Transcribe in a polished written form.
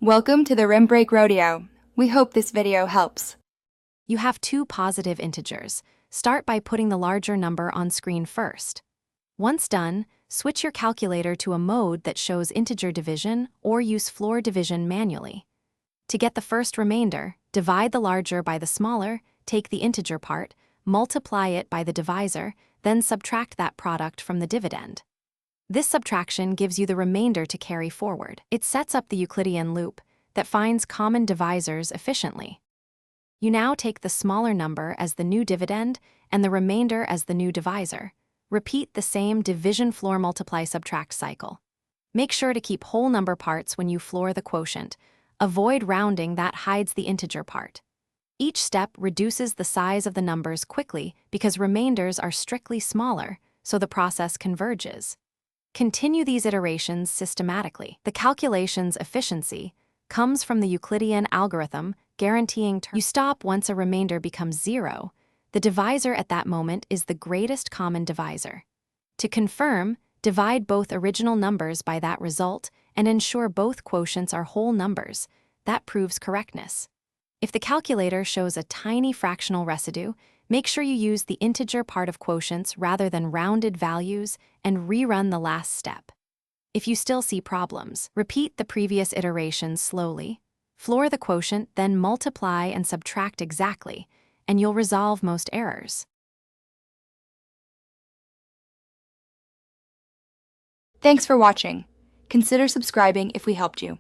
Welcome to the Rim Break Rodeo. We hope this video helps. You have two positive integers. Start by putting the larger number on screen first. Once done, switch your calculator to a mode that shows integer division or use floor division manually. To get the first remainder, divide the larger by the smaller, take the integer part, multiply it by the divisor, then subtract that product from the dividend. This subtraction gives you the remainder to carry forward. It sets up the Euclidean loop that finds common divisors efficiently. You now take the smaller number as the new dividend and the remainder as the new divisor. Repeat the same division floor multiply subtract cycle. Make sure to keep whole number parts when you floor the quotient. Avoid rounding that hides the integer part. Each step reduces the size of the numbers quickly because remainders are strictly smaller, so the process converges. Continue these iterations systematically. The calculation's efficiency comes from the Euclidean algorithm guaranteeing you stop once a remainder becomes zero. The divisor at that moment is the greatest common divisor. To confirm, divide both original numbers by that result and ensure both quotients are whole numbers. That proves correctness. If the calculator shows a tiny fractional residue, make sure you use the integer part of quotients rather than rounded values and rerun the last step. If you still see problems, repeat the previous iterations slowly, floor the quotient, then multiply and subtract exactly, and you'll resolve most errors. Thanks for watching. Consider subscribing if we helped you.